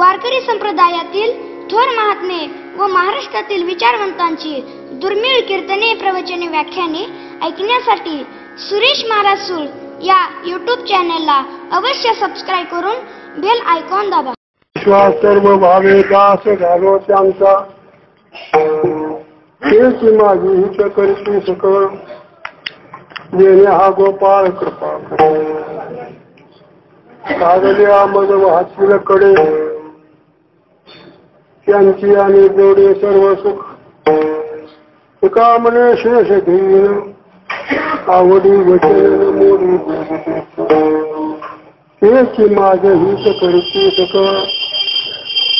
वारकरी संप्रदायातील थोर महात्मे व महाराष्ट्रातील विचारवंतांची दुर्मिळ कीर्तने, प्रवचने, व्याख्याने ऐकण्यासाठी सुरेश महाराज सूळ या यूट्यूब चॅनलला अवश्य सबस्क्राईब करून बेल आयकॉन दाबा. विश्वास सर्व भावे दास झालो त्यांचा, तेच माझी हित करती सकळ, येणे हा गोपाळ कृपा साधल्या मज वाहतील कडे, त्यांची आणि जोडे सर्व सुख, तुका म्हणे शेष घेईन आवडी वचन मोडी, तेच माझे हित करती सकळ,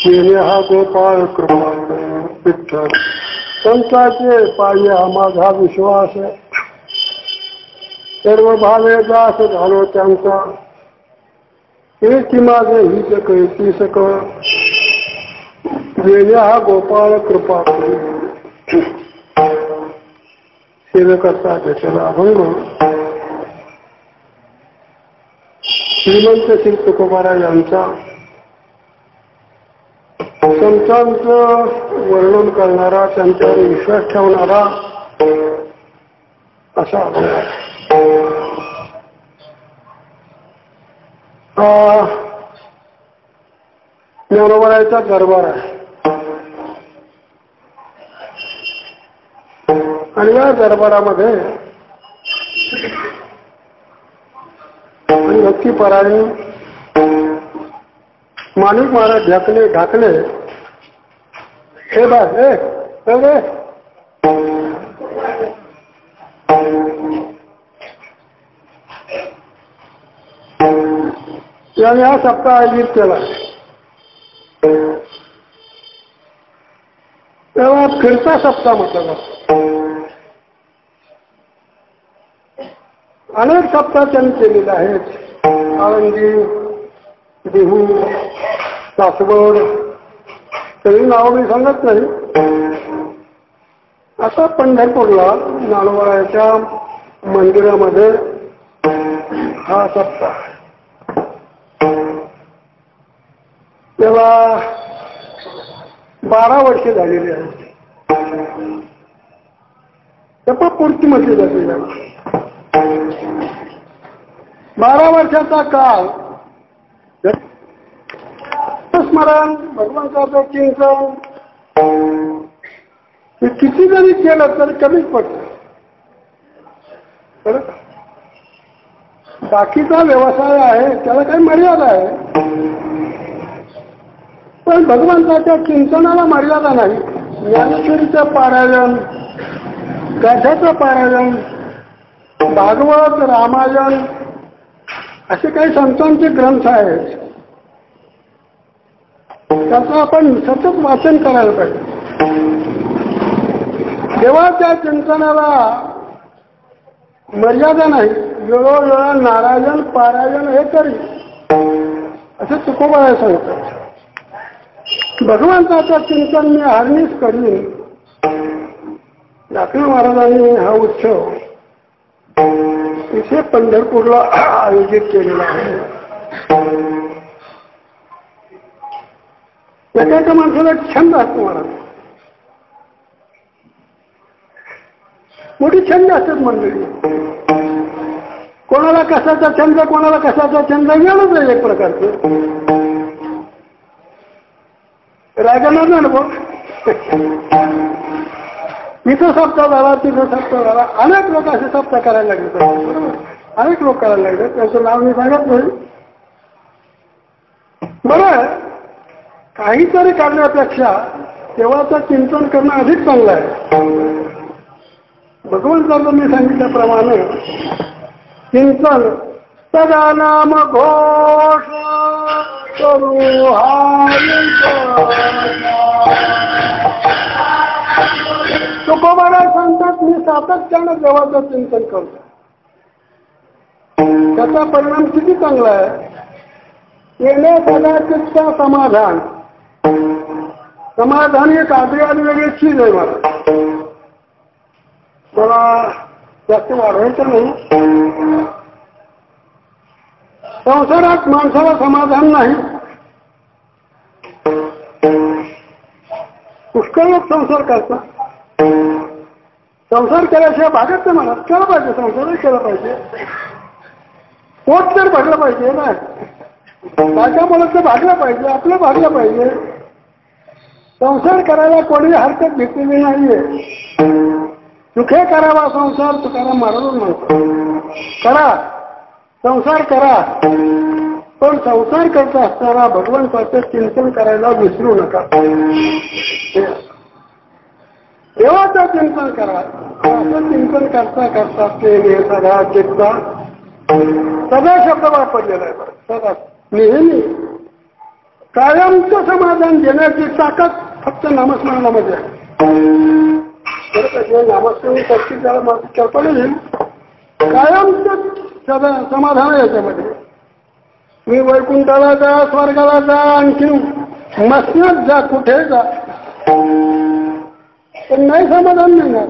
येणे हा गोपाळ कृपा विठ्ठल. संतांचे पायी हा माझा विश्वास, सर्व भावे दास झालो त्यांचा, तेच माझे हित करती सकळ, येणे हा गोपाळ कृपा. सेवकाचा घेतला अभंग श्रीमंत श्री तुकोबाराय यांचा संतांचं वर्णन करणारा, त्यांच्यावर विश्वास ठेवणारा असा अभंग आहे. ज्ञानोबारायचा दरबार आहे आणि या दरबारामध्ये भक्तीपरायण माणिक महाराज ढाकले हे बा हे याने हा सप्ताह आयोजित केला. तेव्हा फिरता सप्ताह म्हटला जातो. अनेक सप्ताह त्यांनी केलेले आहेत. आळंदी, देहू, सासवड, तरी नाव मी सांगत नाही. आता पंढरपूरला ज्ञानोबारायच्या मंदिरामध्ये हा सप्ताह. तेव्हा 12 वर्षे झालेली आहेत. तेव्हा पूर्ती म्हटली जाते. 12 वर्षाचा काळ स्मरण, भगवंताचं चिंतन हे किती जरी केलं तरी कमीच पडतं. बाकीचा व्यवसाय आहे त्याला काही मर्यादा आहे, पण भगवंताच्या चिंतनाला मर्यादा नाही. ज्ञानेश्वरीचं पारायण, गाथ्याचं पारायण, भागवत, रामायण असे काही संतांचे ग्रंथ आहेत, त्याचं आपण सतत वाचन करायला पाहिजे. देवाच्या चिंतनाला मर्यादा नाही. वेळोवेळा नारायण पारायण हे करी असे तुकोबाराय सांगतात. भगवंताचं चिंतन मी हरनीच करीन. दाखले महाराजांनी हा उत्सव इथे पंढरपूरला आयोजित केलेला आहे. एका माणसाला छंद असतो. महाराज मोठी छंद असतात मंडळी. कोणाला कशाचा छंद, कोणाला कशाचा छंद गेलंच आहे एक प्रकारचं. रायगडला ना बघ, इथं सप्ताह झाला, तिथं सप्ताह झाला. अनेक लोक असे सप्ताह करायला लागले. बरोबर, अनेक लोक करायला लागले. त्यांचं नाव मी सांगत नाही. बरं, काहीतरी करण्यापेक्षा देवाचं चिंतन करणं अधिक चांगलं आहे. भगवंताचं मी सांगितल्याप्रमाणे चिंतन सदा नाम घोष करू तुकोबाराय सांगतात, मी सातत्यानं देवाचं चिंतन करतो. त्याचा परिणाम किती चांगला आहे. येणे सदाचितचा समाधान. समाधान एक आधी वेगळी चीज आहे. मला जास्त वाढवायचं नाही. संसारात माणसाला समाधान नाही. पुष्कळ लोक संसार करतात. संसार केल्याशिवाय भागत नाही. मला केलं पाहिजे, संसारही केला पाहिजे, पोट तर भरलं पाहिजे ना. बायका मुलाचं भागलं पाहिजे, आपलं भागलं पाहिजे. संसार करायला कोणी हरकत घेतलेली नाहीये. सुखे करावा संसार तुकाराम महाराज म्हणतो. करा संसार करा, पण संसार करत असताना भगवंताचं चिंतन करायला विसरू नका. देवाचं चिंतन करा. असं चिंतन करता करता ते सदा चित्ता सदा शब्द वापरलेला आहे. सदा नेहमी कायमचं समाधान देण्याची ताकद फक्त नामस्मरणामध्ये आहे. नामस्मरण शक्ती त्याला माझी कल्पना येईल. कायमचं सदा समाधान आहे याच्यामध्ये. मी वैकुंठाला जा, स्वर्गाला जा, आणखी मसनात जा, कुठे जा, पण नाही समाधान मिळणार.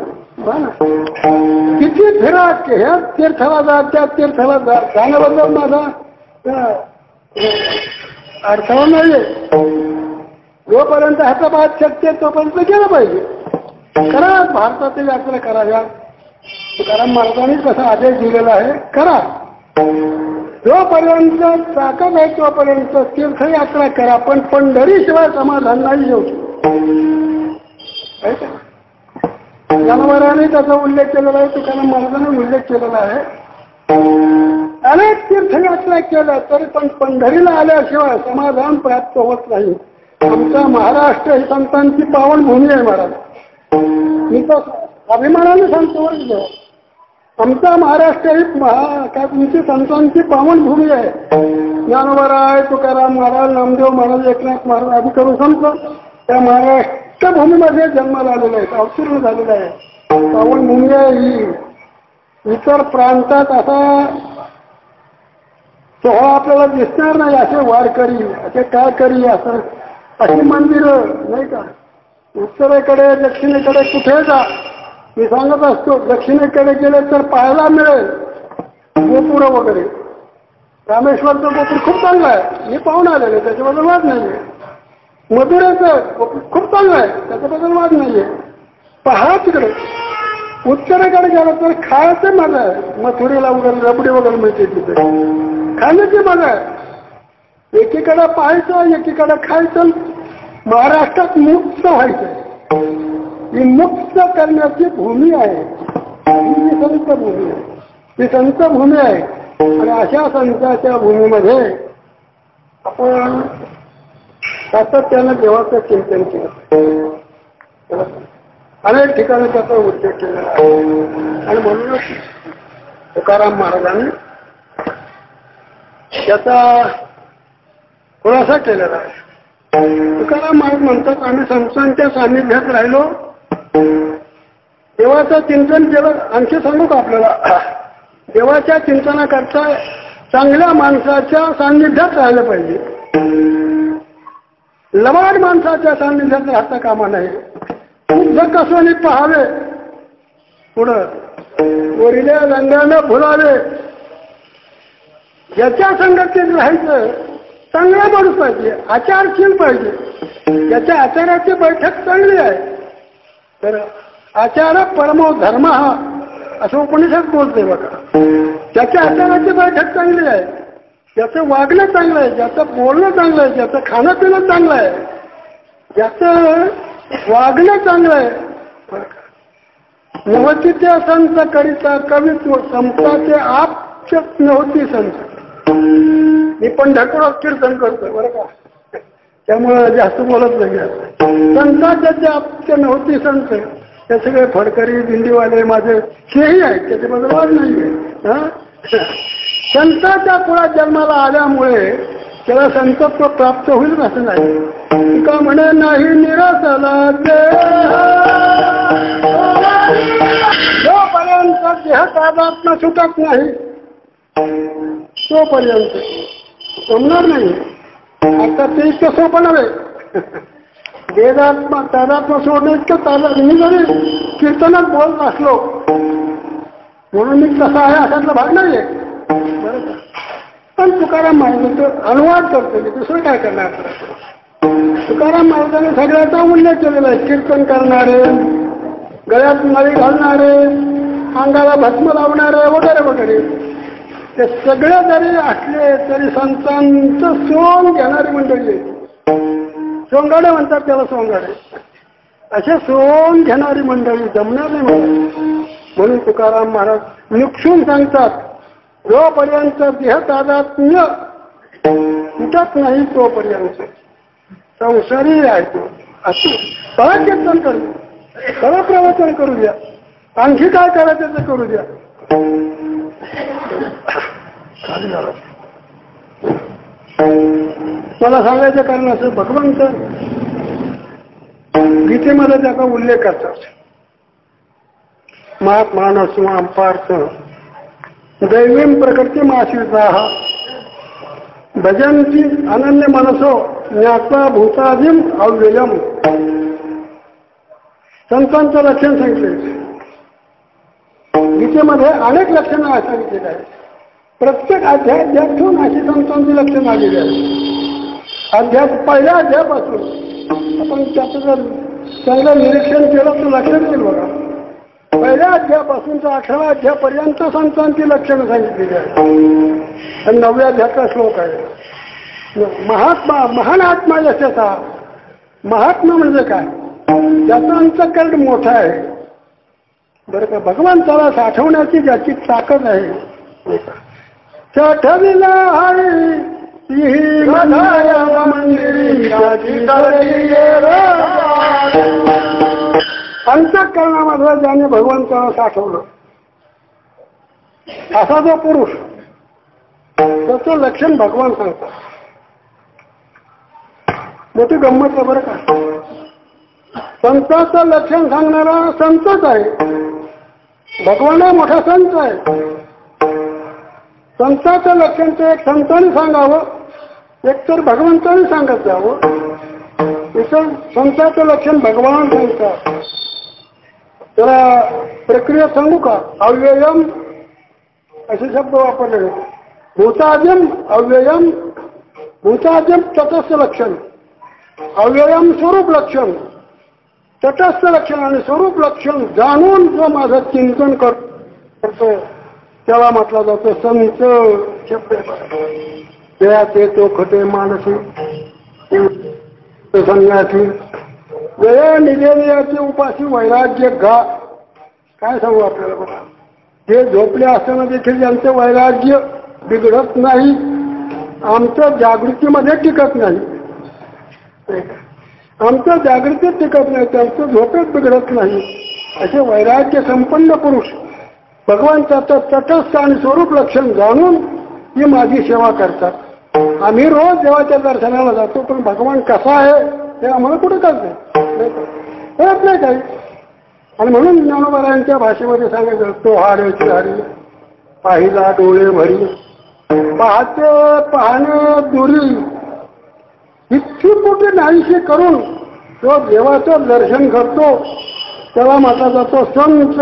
किती फिरा, ह्या तीर्थाला जा, त्या तीर्थाला जा, जाण्याबद्दल माझा अडथळा नाहीये. जोपर्यंत हातापात शक्य तोपर्यंत गेलं पाहिजे. करा, भारतातील यात्रा कराव्या. तुकाराम महाराजांनी कसा आदेश दिलेला आहे, करा. जोपर्यंत ताकद आहे तोपर्यंत तीर्थयात्रा करा, पण पंढरीशिवाय समाधान नाही येऊ. जनावरांनी त्याचा उल्लेख केलेला आहे, तुकाराम महाराजांनी उल्लेख केलेला आहे. अनेक तीर्थयात्रा केल्या तरी पण पंढरीला आल्याशिवाय समाधान प्राप्त होत नाही. आमचा महाराष्ट्र ही संतांची पावनभूमी आहे महाराज. मी तर अभिमानाने सांगतो, आमचा महाराष्ट्र ही काय तुमची संतांची पावनभूमी आहे. ज्ञानोबराय, तुकाराम महाराज, नामदेव महाराज, एकनाथ महाराज आदी करून सांगतो त्या महाराष्ट्र भूमीमध्ये जन्माला आलेला आहे, अवतीर्ण झालेला आहे. पावनभूमी आहे ही. इतर प्रांतात असा सोहळा आपल्याला दिसणार नाही. असे वारकरी, असे काय करी, असं अशी मंदिरं नाही का. उत्तरेकडे दक्षिणेकडे कुठे जा, मी सांगत असतो, दक्षिणेकडे गेले तर पाहायला मिळेल गोपूर वगैरे. रामेश्वरचं गोपूर खूप चांगलं आहे, मी पाहून आलेले, त्याच्याबद्दल वाद नाहीये. मथुरेचं गोपूर खूप चांगलं आहे, त्याच्याबद्दल वाद नाहीये. पहा तिकडे. उत्तरेकडे गेलं तर खायचं मजा आहे. मथुरेला वगैरे रबडी वगैरे मिळते, तिथे खाण्याची मजा आहे. एकीकडे पाहायचं, एकीकडे खायचं. महाराष्ट्रात मुक्त व्हायचं, ही मुक्त करण्याची भूमी आहे. ही संत भूमी आहे, ही संत भूमी आहे. आणि अशा संतांच्या भूमीमध्ये आपण सातत्यानं देवाचं चिंतन केलं. अनेक ठिकाणी त्याचा उल्लेख केलेला आहे. आणि म्हणूनच तुकाराम महाराजांनी त्याचा खुलासा केलेला आहे. तुकाराम महाराज म्हणतात, आम्ही संतांच्या सान्निध्यात राहिलो, देवाचं चिंतन केलं. आणखी सांगू का आपल्याला, देवाच्या चिंतनाकरता चांगल्या माणसाच्या सान्निध्यात राहिलं पाहिजे. लबाड माणसाच्या सान्निध्यात राहता कामा नाही. शुद्ध कसोनी पहावे, पुढं वरिल्या रंगानं फुलावे. याच्या संगतीत राहायचं. चांगला माणूस पाहिजे, आचारशील पाहिजे, त्याच्या आचाराची बैठक चांगली आहे. तर आचार परमो धर्म हा असं उपनिषद बोलते बघा. त्याच्या आचाराची बैठक चांगली आहे, ज्याचं वागणं चांगलं आहे, ज्याचं बोलणं चांगलं आहे, ज्याचं खाणं पिणं चांगलं आहे, ज्याचं वागणं चांगलं आहे. नव्हती ते संत करिता कवित्व, संताचे आप नव्हती संत. मी पण ढकलत कीर्तन करतो बरं का, त्यामुळं जास्त बोलत नाही. संतांच्या आपच्या नव्हती संत, ते सगळे फडकरी दिंडीवाले माझे हेही आहेत, त्याच्याबद्दल वाद नाहीये. संतांच्या कुळात जन्माला आल्यामुळे त्याला संतत्व प्राप्त होईल असं नाही. का म्हणे नाही निरासला जोपर्यंत देह तादात्म्य सुटत नाही तोपर्यंत जमणार नाही. आता ते इतकं सोपं नव्हे. वेदात्मा तादात्म्य सोडणं इतकं तादात्म्य. मी जरी कीर्तनात बोलत असलो म्हणून मी कसा आहे अशातला भाग नाहीये बरं का. पण तुकाराम महाराजांचं अनुवाद करतो, दुसरं काय करणार. तुकाराम महाराजांनी सगळ्याचा उल्लेख केलेला आहे. कीर्तन करणारे, गळ्यात नळी घालणारे, अंगाला भस्म लावणारे वगैरे वगैरे, ते सगळे जरी असले तरी संतांचं सोंग घेणारी मंडळी आहे. सोंगाडे म्हणतात त्याला, सोंगाडे. असे सोंग घेणारी मंडळी जमणार नाही म्हणून तुकाराम महाराज निक्षून सांगतात, जोपर्यंत देह तादात्म्य तुटत नाही तोपर्यंत संसारी आहे तो. असं सगळं कीर्तन करू, सगळं प्रवचन करू द्या, आणखी काय करायचं ते करू द्या. मला सांगायचं कारण असं, भगवंत गीतेमध्ये त्याचा उल्लेख करतात. महात्मानस पार्थ दैवीम प्रकृती मासिता भजंती अनन्य मनसो ज्ञात्वा भूतादिम अव्ययम. संतांचं लक्षण सांगितले गीतेमध्ये, अनेक लक्षणं सांगितलेली आहेत. प्रत्येक अध्यायात ठेवून अशी संतांची लक्षणं आलेली आहेत. पहिल्या अध्यायापासून आपण त्याचं जर चांगलं निरीक्षण केलं तर लक्षात येईल बघा. पहिल्या अध्यायापासून तर 18व्या अध्यायापर्यंत संतांची लक्षणं सांगितलेली आहेत. आणि 9व्या अध्यायाचा श्लोक आहे, महान आत्मा यशाचा. महात्मा म्हणजे काय? ज्याचा अंतःकरण मोठा आहे, बरं का. भगवंताला साठवण्याची ज्याची ताकद आहे, साठविला हरी ही अंतःकरणामध्ये ज्याने भगवंताला साठवलं, असा जो पुरुष, त्याचं लक्षण भगवान सांगतात. मोठी गंमत आहे बरं का. संतांचं लक्षण सांगणारा संतच आहे. भगवान हा मोठा संत आहे. संतांचं लक्षण ते एक संतांनी सांगावं, एक तर भगवंतांनी सांगत जावं. इतर संतांचं लक्षण भगवान सांगतात. त्याला प्रक्रिया सांगू का? अव्ययम असे शब्द वापरले. भूताद्यम अव्ययम, भूताद्यम तटस्थ लक्षण, अव्ययम स्वरूप लक्षण. तटस्थ लक्षण आणि स्वरूप लक्षण जाणून जो माझं चिंतन करतो त्याला म्हटला जातो संत. शब्द जयाचे तो खटे मानसी संन्यासी जया निजेयाची उपासी वैराग्य घा. काय सांगू आपल्याला बघा. जे झोपले असताना देखील ज्यांचं वैराग्य बिघडत नाही, आमचं जागृतीमध्ये टिकत नाही, आमचं जागृतीत टिकत नाही, त्यांचं झोपेत बिघडत नाही, असे वैराग्य संपन्न पुरुष भगवंताचं तटस्थ आणि स्वरूप लक्षण जाणून ही माझी सेवा करतात. आम्ही रोज देवाच्या दर्शनाला जातो, पण भगवान कसा आहे हे आम्हाला कुठे कळत नाही काही. आणि म्हणून ज्ञानोबारायांच्या भाषेमध्ये सांगायचं, तो हारेची हरी पाहिला डोळे भरी, पाहते पाहणे दुरी, इतकी मोठी नाहीशी करून तो देवाचं दर्शन करतो, त्याला म्हटला जातो संत.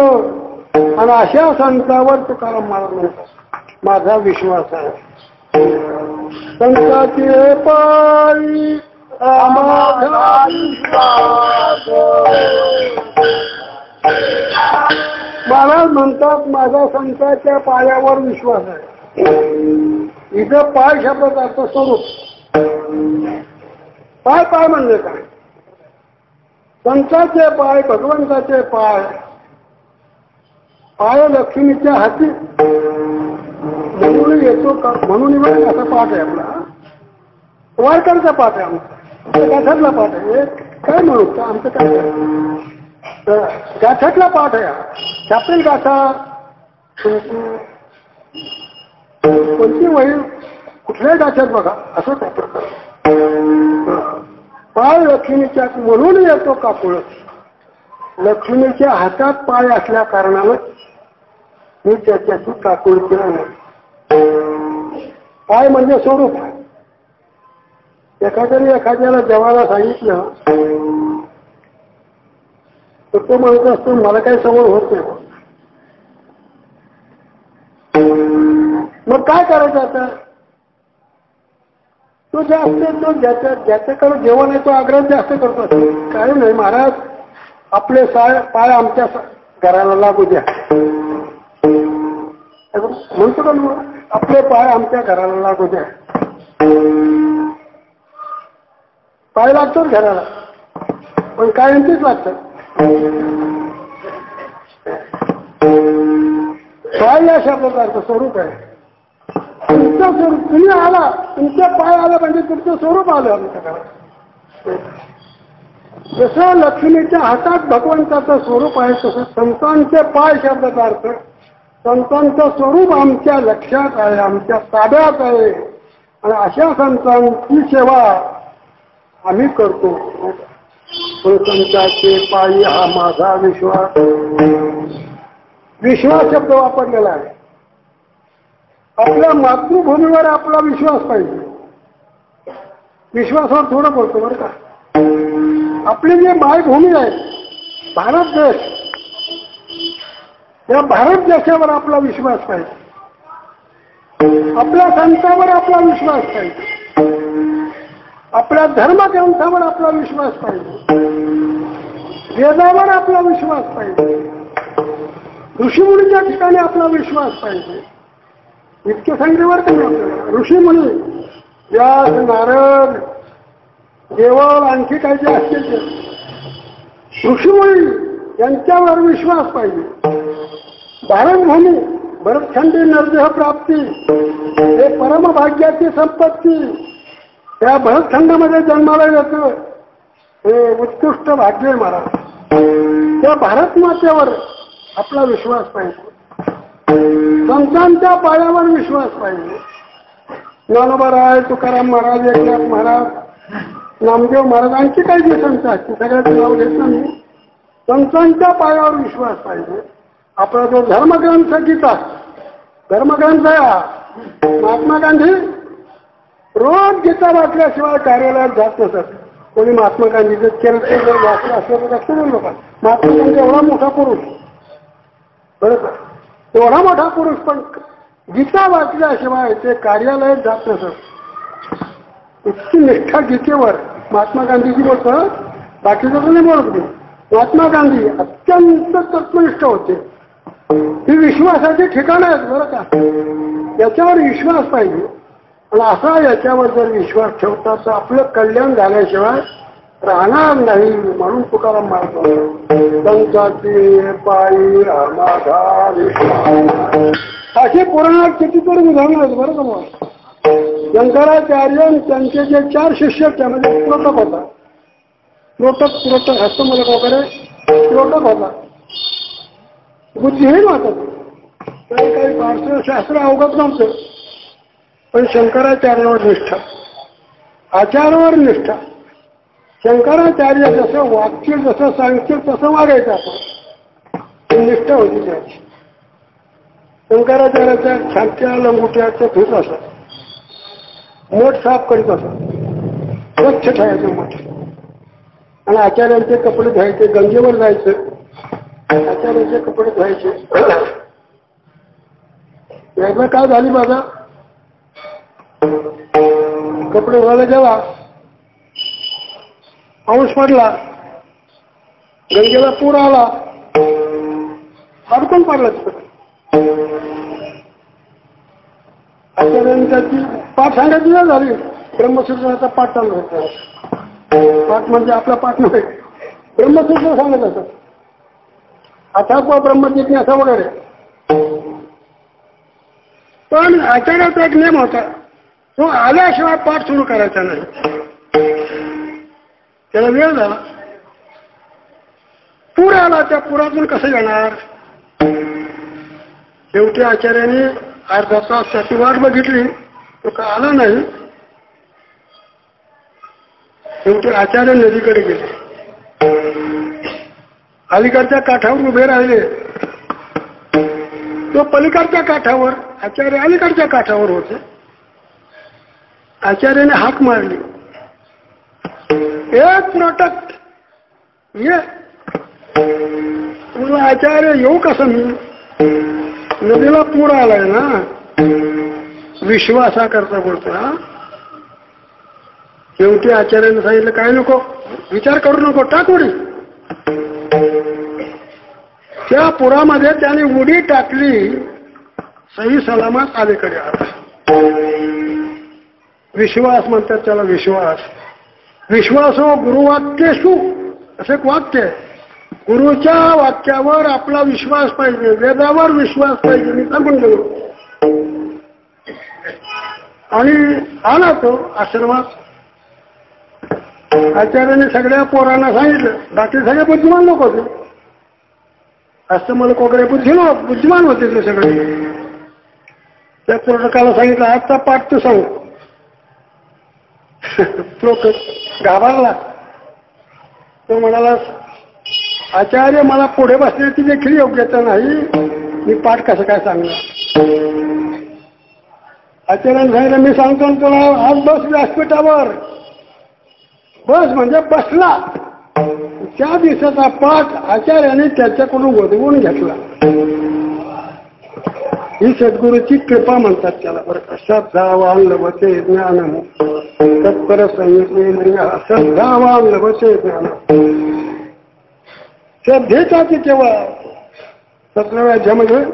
आणि अशा संतावर तुकाराम महाराज म्हणतात, माझा विश्वास आहे. संताचे पायी माझा विश्वास. महाराज म्हणतात, माझा संतांच्या पायावर विश्वास आहे. इथं पाय शब्दाचं स्वरूप. पाय पाय म्हणजे काय? संतांचे पाय, भगवंताचे पाय. पाय लक्ष्मीच्या हाती म्हणून येतो का? म्हणून असा पाठ आहे आपला. वारकरचा पाठ आहे आमचा, गाठातला पाठ आहे. काय म्हणू आमचं काय गाठातला पाठ आहे. छापेल गाठा कोणती वही कुठल्याही गाठ्यात बघा असं काय. पाय लक्ष्मीच्या म्हणून येतो काकुळ. लक्ष्मीच्या हातात पाय असल्या कारणानं मी त्याच्याशी काकुळ केला नाही. पाय म्हणजे स्वरूप. एखाद्याला देवाला सांगितलं तर तो म्हणत असतो मला काही सवय होत नाही. मग काय करायचं आता? तो जास्त तो ज्याच्याकडे जेवण आहे तो आग्रह जास्त करतो. काही नाही महाराज, आपले पाय आमच्या घराला लागू द्या म्हणतो का मग, आपले पाय आमच्या घराला लागू द्या. पाय लागतात घराला, पण कायमचीच लागतात. पाय या शब्दाचं स्वरूप आहे. तुमचं स्वरूप तुम्ही आला, तुमच्या पाय आला म्हणजे तुमचं स्वरूप आलं आमच्या घरात. जसं लक्ष्मीच्या हातात भगवंताचं स्वरूप आहे तसं संतांचे पाय शब्दाचा अर्थ, संतांचं स्वरूप आमच्या लक्षात आहे, आमच्या ताब्यात आहे. आणि अशा संतांची सेवा आम्ही करतो. संतांचे पायी हा माझा विश्वास. विश्वास शब्द वापरलेला आहे. आपल्या मातृभूमीवर आपला विश्वास पाहिजे. विश्वासावर थोडं बोलतो बरं का. आपली जी मायभूमी आहे भारत देश, या भारत देशावर आपला विश्वास पाहिजे. आपल्या संतांवर आपला विश्वास पाहिजे. आपल्या धर्मग्रंथावर आपला विश्वास पाहिजे. वेदावर आपला विश्वास पाहिजे. ऋषीमुनीच्या ठिकाणी आपला विश्वास पाहिजे. इतके सांगण्यावर कमी आपल्याला. ऋषीमुनी, व्यास, नारद, देवल, आणखी काही जे असतील ते ऋषीमुनी यांच्यावर विश्वास पाहिजे. भारतभूमी, भरतखंडी नरदेह प्राप्ती, हे परमभाग्याची संपत्ती. त्या भरतखंडामध्ये जन्माला येतं हे उत्कृष्ट भाग्य आहे महाराज. त्या भारत मातेवर आपला विश्वास पाहिजे. संतांच्या पायावर विश्वास पाहिजे. ज्ञानोबा राय, तुकाराम महाराज, एकनाथ महाराज, नामदेव महाराज, आणखी काही जे संत असतील सगळ्याचं नाव घेत नाही. संतांच्या पायावर विश्वास पाहिजे. आपला जो धर्मग्रंथ गीता, धर्मग्रंथ आहे. महात्मा गांधी रोज गीता वाचल्याशिवाय कार्यालयात जात नसत. कोणी महात्मा गांधीचं चरित्र जर वाचलं असलं तर लक्ष देऊ नका. महात्मा गांधी एवढा मोठा पुरुष, बरोबर, एवढा मोठा पुरुष पण गीता वाचल्याशिवाय ते कार्यालयात जात नसत. इतकी निष्ठा गीतेवर महात्मा गांधीजी बोलतं. बाकीचं नाही बोलत नाही. महात्मा गांधी अत्यंत तत्वनिष्ठ होते. ही विश्वासाची ठिकाणं आहेत बरं का. याच्यावर विश्वास पाहिजे. आणि असा याच्यावर जर विश्वास ठेवता तर आपलं कल्याण झाल्याशिवाय राहणार नाही. म्हणून तुकाराम मारतो, संतांचे पायी माझा विश्वास. असे पुराणात कितीतरी उदाहरणं आहेत बरं का. मग शंकराचार्य त्यांचे जे 4 शिष्य त्यामध्ये प्रोटक होता. प्रोटक हस्तमूलक वगैरे प्रोटक होता. बुद्धिहीन होता. त्याला काही फारसं शास्त्र अवगत नव्हतं. पण शंकराचार्यावर निष्ठा, आचार्यावर निष्ठा. शंकराचार्य जसं वागतील, जसं सांगतील तसं वागायचं आपण. निष्ठा होती त्याची. शंकराचार्याच्या छातीच्या लंगुट्याचं धुत असत. मोठ साफ करीत असत. स्वच्छ ठेवायचं मोठ. आणि आचार्यांचे कपडे धुवायचे. गंगेवर जायचं. आचार्यांचे कपडे धुवायचे. एकदा काय झाली माझा कपडे धुवायला गेला, पाऊस पडला, गंगेला पूर आला, अडकून पडला तिकडे. आचार्यांनी त्याची पाठ सांगायची नाही झाली. ब्रह्मसूत्राचा पाठ चालू होता. पाठ म्हणजे आपला पाठ नव्हे, ब्रह्मसूत्र सांगत असत. अथात्व ब्रह्मजिज्ञासा वगैरे. पण आचार्याचा एक नियम होता, तो आल्याशिवाय पाठ सुरू करायचा नाही. त्याला वेळ झाला, पूर आला. त्या पुरातून कसं येणार. शेवटी आचार्याने अर्धा तास त्याची वाट बघितली, तो का आला नाही. शेवटी आचार्य नदीकडे गेले. अलीकडच्या काठावर उभे राहिले. तो पलीकडच्या काठावर, आचार्य अलीकडच्या काठावर होते. आचार्याने हाक मारली, एक प्रोटक ये. तुला आचार्य येऊ कसं मी. नदीला पूर आलाय ना. विश्वासा करता बोलतो. शेवटी आचार्याने सांगितलं काय नको विचार करू नको टाक उडी. त्या पुरामध्ये त्याने उडी टाकली, सही सलामत अलीकडे आला. विश्वास म्हणतात त्याला, विश्वास. विश्वासो गुरुवाक्येषु असं एक वाक्य आहे. गुरुच्या वाक्यावर आपला विश्वास पाहिजे, वेदावर विश्वास पाहिजे. मी सांगून गेलो. आणि आला तो आश्रमात. आचार्याने सगळ्या पोरांना सांगितलं, बाकी सगळे बुद्धिमान लोक होते. असं मला कोकड्या बुद्धिमान होते ते सगळे. त्या पोरकाला सांगितलं आजचा पाठ तू सांग. तो घाबरला. तो म्हणाला आचार्य मला पुढे बसण्याची देखील योग्यता नाही, मी पाठ कसं काय सांगणार. आचार्याने सांगितलं मी सांगतो तुला आज बस व्यासपीठावर. बस म्हणजे बसला. त्या दिवसाचा पाठ आचार्याने त्याच्याकडून वधवून घेतला. ही सद्गुरूची कृपा म्हणतात त्याला. बरं श्रद्धावान लभते ज्ञान तत्पर संयुक्तेंद्रिय श्रद्धावान लभते ज्ञान. श्रद्धेचा की केव्हा 17व्या अध्यामध्ये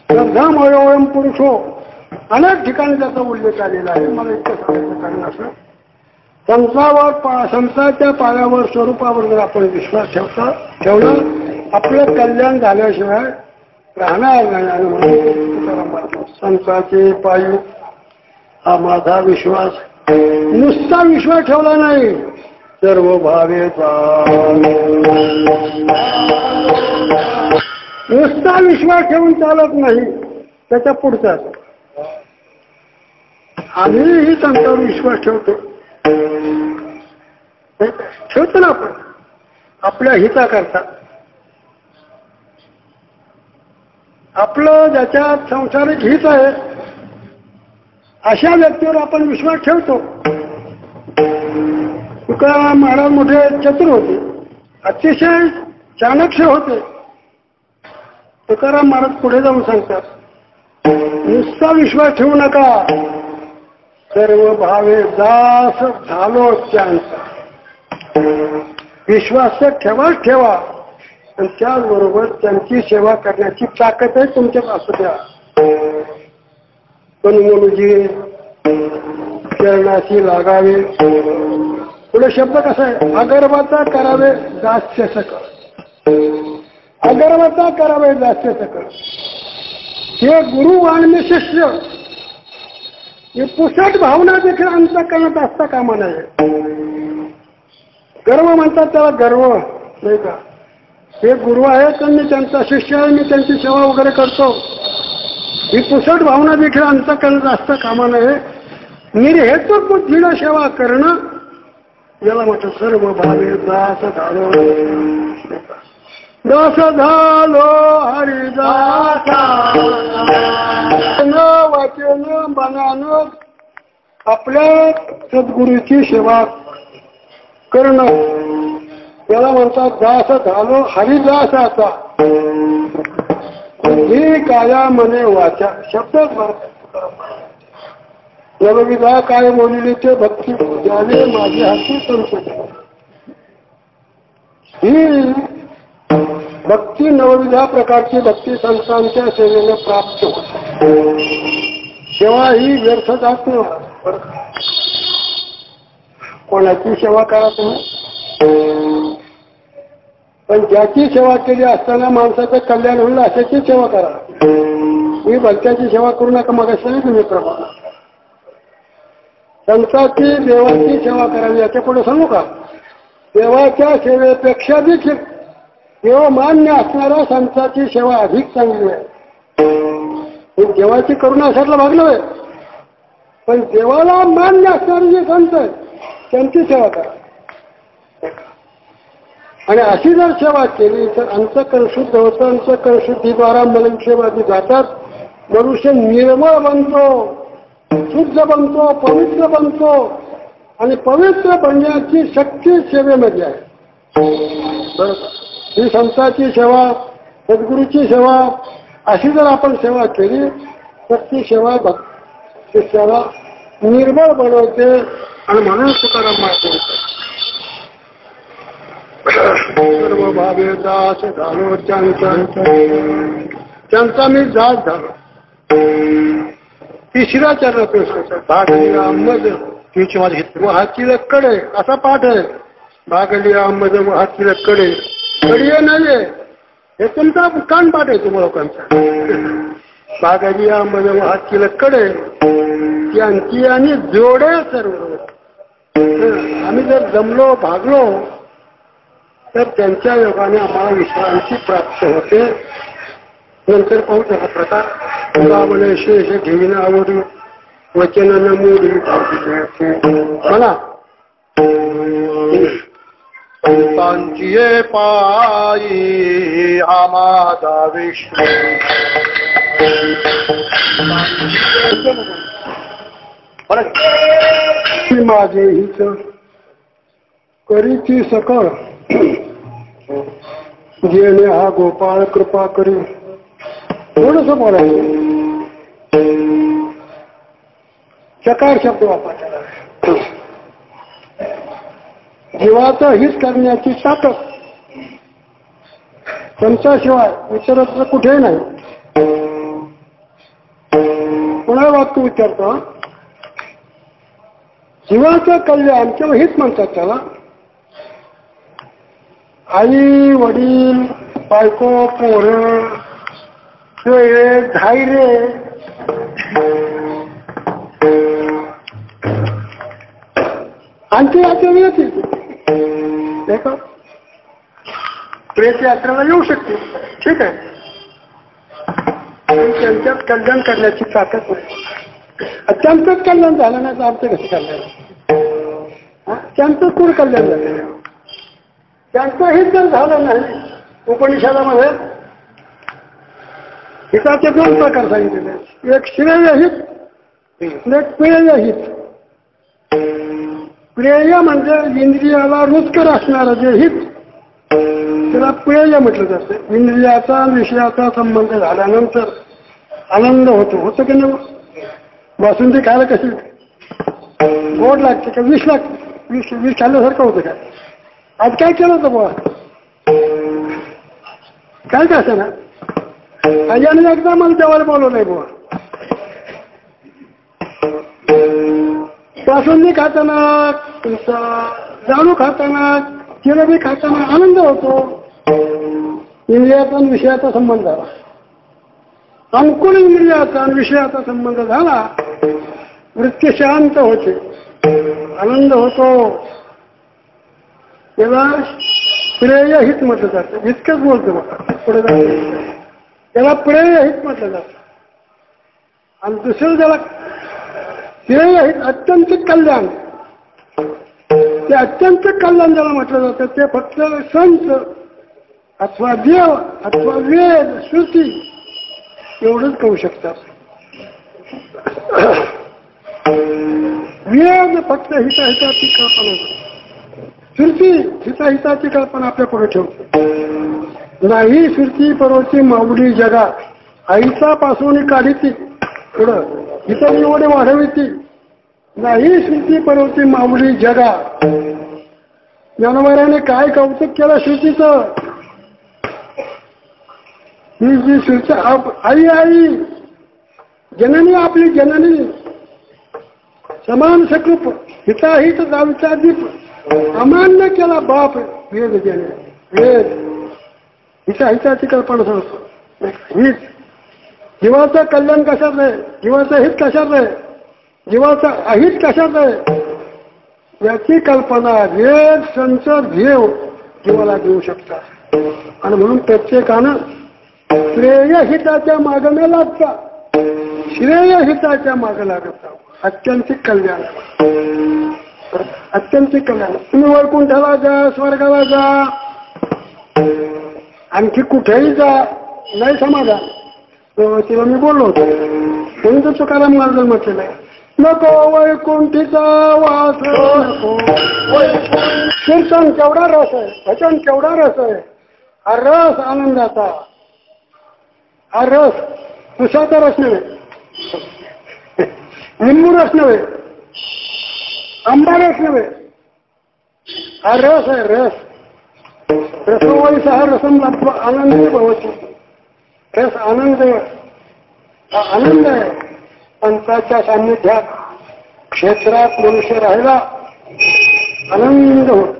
श्रद्धामयोऽयं पुरुषो अनेक ठिकाणी त्याचा उल्लेख आलेला आहे. मला इतकं सांगायचं कारण असं संताच्या पायावर स्वरूपावर जर आपण विश्वास ठेवला आपलं कल्याण झाल्याशिवाय राहणार नाही. आणि म्हणून संताचे पायी हा माझा विश्वास. नुसता विश्वास ठेवला नाही, सर्व भावेचा. नुसता विश्वास ठेवून चालत नाही, त्याच्या पुढचाच. आम्हीही संतांवर विश्वास ठेवतो ना आपण आपल्या हिताकरता. आपलं ज्याच्यात संसारिक हित आहे अशा व्यक्तीवर आपण विश्वास ठेवतो. तुकाराम महाराज मोठे चतुर होते, अतिशय चाणक्य होते. तुकाराम महाराज पुढे जाऊन सांगतात नुसता विश्वास ठेवू नका, सर्व भावे दास झालो त्यांचा. विश्वास ठेवाच ठेवा आणि त्याचबरोबर त्यांची सेवा करण्याची ताकद आहे तुमच्यात असू द्या. पण मुलगी चरणाशी लागावे. पुढे शब्द कसा आहे अगर्वाचा करावे दास्य सकळ. अगर्वाचा करावे दास्य सकळ. हे गुरु आणि शिष्य ही पुसट भावना देखील अंतःकरणात असता कामा नये. गर्व म्हणतात त्याला, गर्व नाही का. हे गुरु आहेत आणि मी त्यांचा शिष्य आहे, मी त्यांची सेवा वगैरे करतो. ही पुसट भावना देखील अंतःकरणात असता कामा नये. निर्हेतुक बुद्धीला सेवा करणं याला म्हटलं सर्व भावे दास झालो. दास झालो हरिदासा. वाचन मनानं आपल्या सद्गुरूची सेवा करणं याला म्हणतात दास झालो हरिदासाचा. ही काया मने वाचा शब्दच म्हणतात. नवविधा काय बोलिले ते भक्ती ज्याने माझी हाती संस्कृती. ही भक्ती नवविधा प्रकारची भक्ती संतांच्या सेवेने प्राप्त होते. सेवा ही व्यर्थ जात नाही. कोणाची सेवा करा तुम्ही, पण ज्याची सेवा केली असताना माणसाचं कल्याण होईल अशाची सेवा करा. मी भक्ताची सेवा करू नका. मग असं तुम्ही प्रमाण संतांची देवाची सेवा करावी. याच्या पुढे सांगू का देवाच्या सेवेपेक्षा देखील देव मान्य असणाऱ्या संतांची सेवा अधिक चांगली आहे. देवाची करुणा असायला भागलो आहे, पण देवाला मान्य असणारे जे संत आहेत त्यांची सेवा करा. आणि अशी जर सेवा केली तर अंतःकरण शुद्ध होतं. अंतःकरण शुद्धीद्वारा मनुष्यवादी जातात. मनुष्य निर्मळ बनतो, शुद्ध बनतो, पवित्र बनतो. आणि पवित्र बनण्याची शक्ती सेवेमध्ये आहे. बरोबर. ही संतांची सेवा सद्गुरूची सेवा अशी जर आपण सेवा केली तर ती सेवा शिष्याला निर्मळ बनवते, आणि म्हणून तुकाराम महाराज सर्व भावे दास झालो त्यांचा मी दास झालो. तिसऱ्या चरणात भागली अहमद तिची माझी व हाती कडे असा पाठ आहे. भागली अहमद व हाती कडे कडी नाहीये हे तुमचा कान पाठ आहे तुम्हा लोकांचा. भागली अहमद व हाती कडे त्यांची आणि जोडे सर्व. आम्ही जर जमलो भागलो तर त्यांच्या योगाने आम्हाला विश्रांती प्राप्त होते. नंतर पाहू त्याचा प्रकार गावले शेष घेईन आवडी वचन नमोडी मला संतांची पायी हा माझा विष्णू. माझे हिच करीची सकळ जेणे हा गोपाळ कृपा करी. थोडस बोलायचं चकार शब्द वापरायचा. जीवाचं हित करण्याची ताकद त्यांच्याशिवाय विचारत कुठेही नाही. पुन्हा वाक्य विचारतो जीवाचं कल्याण किंवा हित म्हणतात त्याला. आई वडील बायको पोरं धैर्य आणखी यात्रा येतील का प्रेत यात्रेला येऊ शकते ठीक आहे. त्यांच्यात कल्याण करण्याची ताकद नाही. त्यांचंच कल्याण झालं नाही तर आमचं कसं कल्याण. त्यांचं कुण कल्याण झालं त्यांचं हित जर झालं नाही. उपनिषदामध्ये हिताचे दोन प्रकार सांगितलेले. एक श्रेय हित एक प्रेय हित. प्रेय म्हणजे इंद्रियाला रुचकर असणारं जे हित त्याला प्रेय म्हटलं जातं. इंद्रियाचा विषयाचा संबंध झाल्यानंतर आनंद होतो की नाही. बासुंदी खायला कशी गोड लागते का विष लागते. विष खाल्ल्यासारखं होतं काय. आज काय केलं होतं बुवा काय का असं ना. याने एकदा मला जेवायला बोलवलंय बुवा. बासुंदी खाताना तुमचा लाडू खाताना जिलेबी खाताना आनंद होतो. इंद्रियाचा आणि विषयाचा संबंध झाला. अनुकूल इंद्रियाचा आणि विषयाचा संबंध झाला वृत्ती शांत होते आनंद होतो. त्याला प्रेय हित म्हटलं जातं. इतकंच बोलतो बघा पुढे त्याला प्रेय हित म्हटलं जातं. आणि दुसरं त्याला श्रेय हित अत्यंत कल्याण. ते अत्यंत कल्याण ज्याला म्हटलं जातं ते फक्त संत अथवा देव अथवा वेद श्रुती एवढंच करू शकतात. वेद फक्त हिताहिताची कल्पना श्रुती हिताहिताची कल्पना आपल्या पुढे ठेवते. नाही श्रुती परोची माऊली जगा आईचा पासून काढीती पुढं हिता एवढे वाढविती. नाही श्रुती परोची माऊली जगा. ज्ञानोबाने काय कौतुक केलं श्रुतीचं. ही जी श्रुती आई आई जननी आपली जननी समान सकृप हिताहित जाऊचा दीप अमान्य केला बाप वेद ज्याने. वेद हिताहिताची कल्पना सांगतो. हित जीवाचं कल्याण कशात आहे जीवाचं हित कशात आहे जीवाचं अहित कशात आहे याची कल्पना वेद संत देव जीवाला देऊ शकतात. आणि म्हणून प्रत्येकानं श्रेय हिताच्या मागं न लागता श्रेय हिताच्या मागं लागत अत्यंत कल्याण. अत्यंत कल्याण. तुम्ही वैकुंठाला जा स्वर्गाला जा आणखी कुठेही जा नाही समाधान. तिला मी बोललो होतो म्हणून तर तुकाराम महाराज म्हटलेलं आहे नको वैकुंठीचा वास नको. कीर्तन केवढा रस आहे भजन केवढा रस आहे. हा रस आनंदाचा. हा रस तुषाचा रस नव्हे लिंबू रस नव्हे. आंबारस नव्हे, हा रस आहे, रस. रसोवळी सहा रसम आनंद भवती. रस आनंद, हा आनंद आहे. पंचाच्या सान्निध्यात क्षेत्रात मनुष्य राहिला आनंद होत.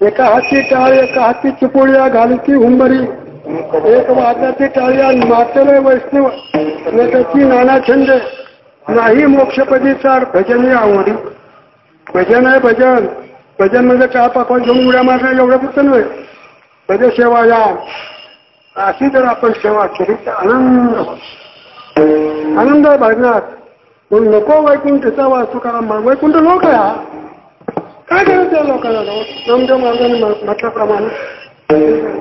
एका हाती टाळ, एका हाती चिपोळ्या घालती हुंबरी, एक वाद्याची टाळ्या मातरे वैष्णव त्याची नाना छंद, नाही मोक्षपदी चार भजन आवडी. भजन आहे भजन. भजन म्हणजे काय पाकवान घेऊन उड्या मारणं एवढं पुरतं नव्हे. भज सेवा या अशी जर आपण सेवा केली तर आनंद होतो. आनंद आहे भजनात. म्हणून नको वैकुंठचा वास तुकाराम. वैकुंठ लोक आहे हा. काय करायचं त्या लोकांना? नामदेव महाराजांनी म्हटल्याप्रमाणे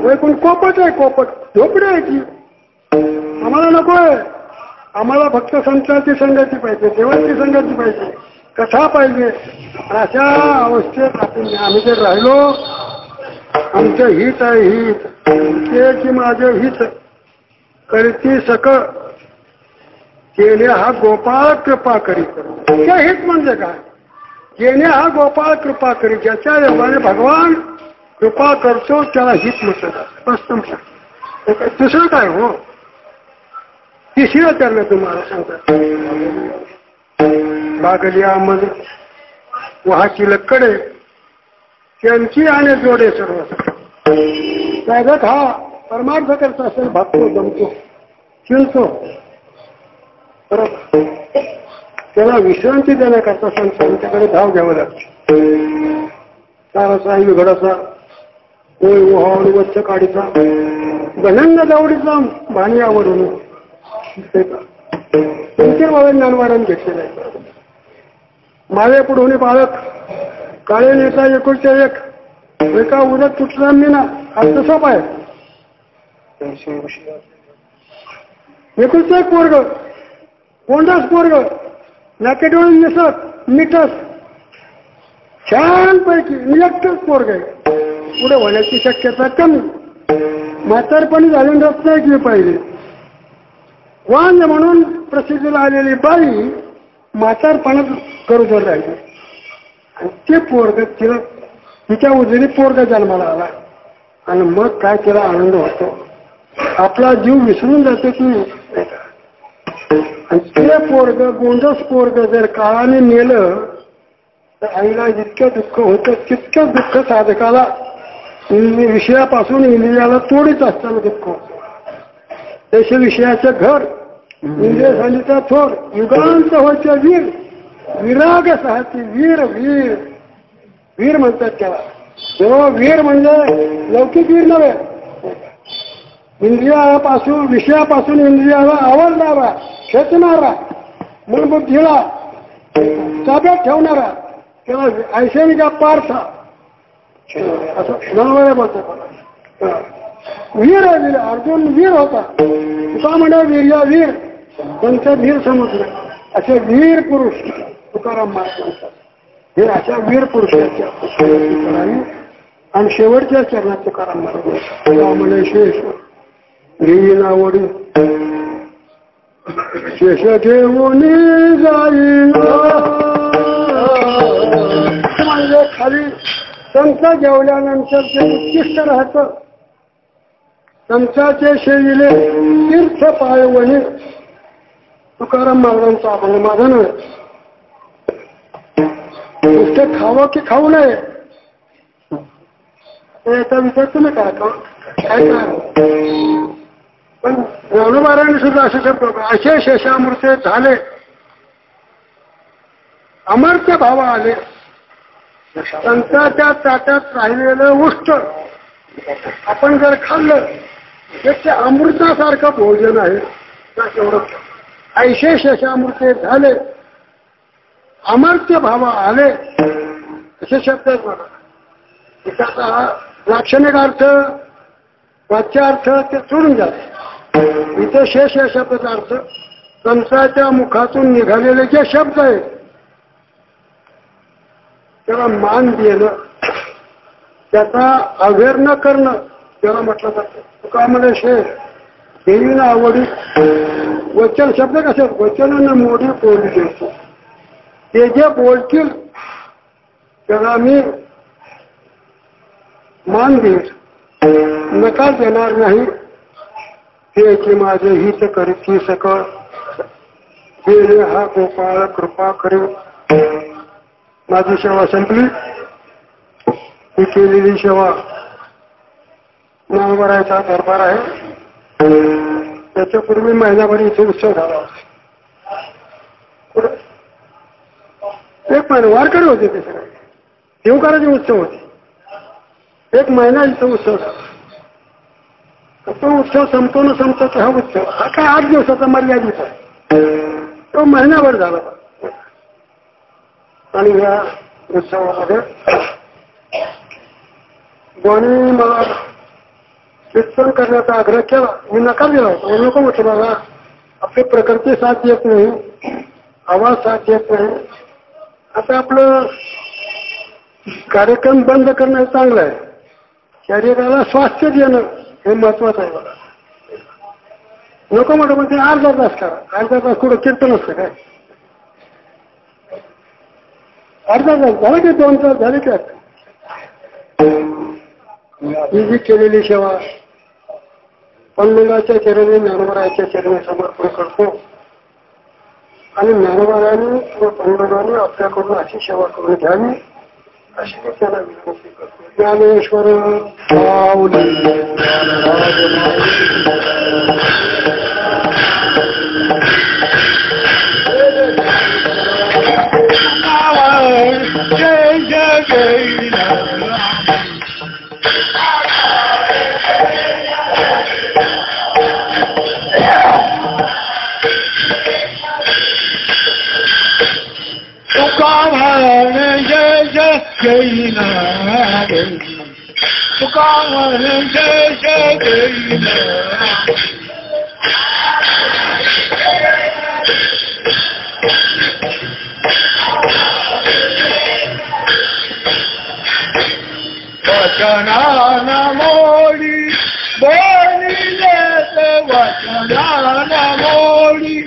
वैकुंठ कोपट आहे, कोपट झोपडी आहे की. आम्हाला नको आहे. आम्हाला फक्त संतांची संगती पाहिजे, देवाची संगती पाहिजे, कथा पाहिजे. अशा अवस्थेत आपण आम्ही जर राहिलो, आमचं हित आहे हित, की माझं हित करती सकळ केले हा गोपाळ कृपा करी. त्या हित म्हणजे काय? केले हा गोपाळ कृपा करी. ज्याच्या योगाने भगवान कृपा करतो त्याला हित म्हणतात. स्पष्ट म्हणतात. दुसरं काय हो? तिसरं त्यांना तुम्हाला सांगतात. बागलिया मध वाहची लक्कडे त्यांची आणि जोडे सर्व. त्यागत हा परमार्थ करता असेल, भागतो, जमतो, चिंतो. बरोबर. त्याला विश्रांती देण्याकरता संतांच्याकडे धाव घ्यावं लागतं. ताराचा विघडाचा ओय ओहावून वच्च काढीचा गणंग दावडीचा भानियावरून त्यांच्या बाबा ज्ञानवाराने घेतलेला आहे. माळे पुढे बाळक काळे नेता एकुलच्या एक, एका उदक तुटला मी ना. अर्थ सोप आहे. एकुलचं एक पोरग, कोंडाच पोरग, नाकेडोळून निसत मिठस छानपैकी एकटंच पोरग आहे. पुढे होण्याची शक्यता कमी. म्हातारपणी झालेली रत्नागिरी पाहिजे. वांज म्हणून प्रसिद्धीला आलेली बाई म्हातारपणात गरोदर राहिली. आणि ते पोरग तिला तिच्या उजवी पोरग जन्माला आला. आणि मग काय तिला आनंद होतो. आपला जीव विसरून जातो की. आणि ते पोरग गोंडस पोरग जर काळाने नेलं तर आईला जितकं दुःख होतं तितकं दुःख साधकाला विषयापासून इंद्रियाला तोडीच असताना दुःख होतं. तसे विषयाचं घर इंद्रिय झालीचा थोर युगांत व्हायच्या वीर विराग साहती. वीर वीर वीर म्हणतात त्याला. तेव्हा वीर म्हणजे लौकिक वीर नव्हे. इंद्रियापासून विषयापासून इंद्रियाला आवडणारा, खेचणारा, मनबुद्धीला ताब्यात ठेवणारा तेव्हा ऐशनिका पार्थ असं मनवळे बोलतात. वीर आहे. अर्जुन वीर होता. तुका म्हणा वीर्या वीर, त्यांचं वीर समजलं. असे वीर पुरुष तुकाराम महाराज म्हणतात. हे अशा वीर पुरुषाच्या करावी. आणि शेवटच्या चरणात तुकाराम महाराज म्हणे शेष घेईन आवडी शेष घेऊन जाईन. म्हणजे खाली संत जेवल्यानंतर ते उत्कृष्ट राहतं. संताचे शेविले तीर्थ पायवणी तुकाराम महाराजांचा म्हणजे माझं नव्हे. नुसतं खावं की खाऊ नये याचा विचार तुम्ही काय काय पण ज्ञानोबाराने सुद्धा असं करतो. असे शेषामृते झाले अमर्त्य भाव आले. संतांच्या ताटात राहिलेलं उष्ट आपण जर खाल्लं तर ते अमृतासारखं भोजन आहे. एवढं ऐशे शेषामृते झाले अमर्त्य भाव आले असे शब्द आहेत बघा. त्याचा लाक्षणिक अर्थ वाच्यार्थ ते सोडून जाते. इथे शेष या शब्दाचा अर्थ संतांच्या मुखातून निघालेले जे शब्द आहेत त्याला मान देणं, त्याचा अवेर न करणं त्याला म्हटलं जातं. तुकामध्ये शेष देवीनं आवडी. वचन शब्द कसे वचनानं मोडी पोळी द्यायची. ते जे बोलतील त्याला मी मान देईल, नकार देणार नाही. ते माझे हित करीती सकळ, देणे हा गोपाळ कृपा करेल. माझी सेवा संपली. ही केलेली सेवा नामवरायचा दरबार आहे. त्याच्यापूर्वी महिनाभर इथे उत्सव झाला. एक महिना वारकरी होते ते सगळे, देवकाराचे उत्सव होते. एक महिना इथं उत्सव झाला. तो उत्सव संपतो न संपतो हा उत्सव हा काय 8 दिवसाचा मर्यादित आहे. तो महिनाभर झाला. आणि या उत्सवामध्ये कोणी मला कीर्तन करण्याचा आग्रह केला. मी नकार दिला होता. नको म्हटलं, मला आपली प्रकृती साथ देत नाही, आवाज साथ देत नाही. आता आपलं कार्यक्रम बंद करणं चांगलं आहे. शरीराला स्वास्थ्य देणं हे महत्वाचं आहे. मला नको म्हटलं म्हणजे अर्धा तास करा. अर्धा तास कुठं कीर्तन असतं काय? अर्धा तास झालं की 2 तास झाले की? ही जी केलेली सेवा पंढरीच्या चरणी, ज्ञानोबाराच्या चरणी समर्पण करतो. आणि ज्ञानोबाराने किंवा पंढरीने आपल्याकडून अशी सेवा करून घ्यावी अशी मी त्याला विनंती करतो. ज्ञानेश्वर जय जय जय तुकावण जय जय जैनाथ, तुकावण जय जय जैनाथ. वचनान मोडी बोलिले ते, वचनान मोडी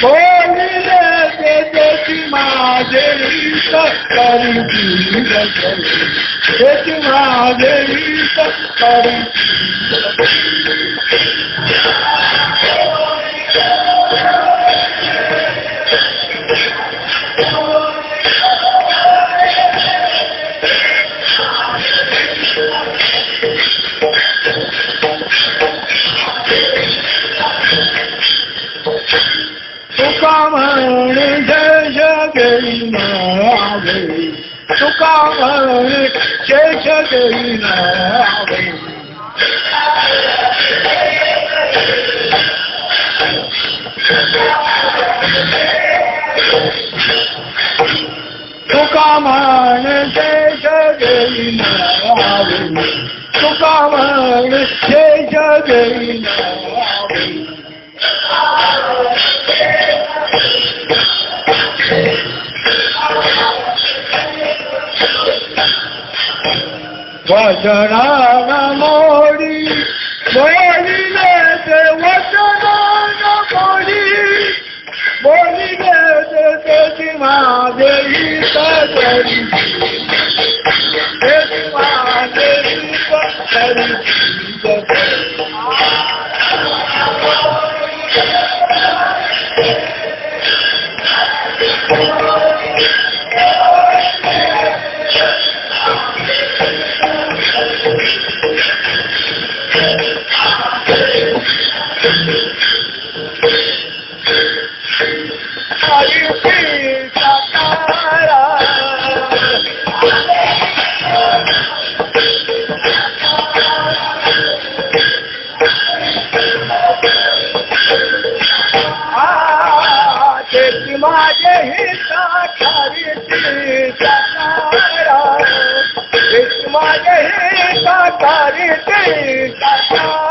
बोलिले ते, त्याची माझे हित करीती सकळ, त्याची माझे हित करीती. तुकावण जय जय जैनाथ, तुकावण जय जय जैनाथ. तुकावण जय जय जैनाथ, तुकावण जय जय जैनाथ. वचनान मोडी बोलिले ते, वचनान मोडी बोलिले ते, त्याची माझे हित करीती, त्याची माझे हित करीती. माझे हिता करीती सकारा, माझे हिता करीती सकारा.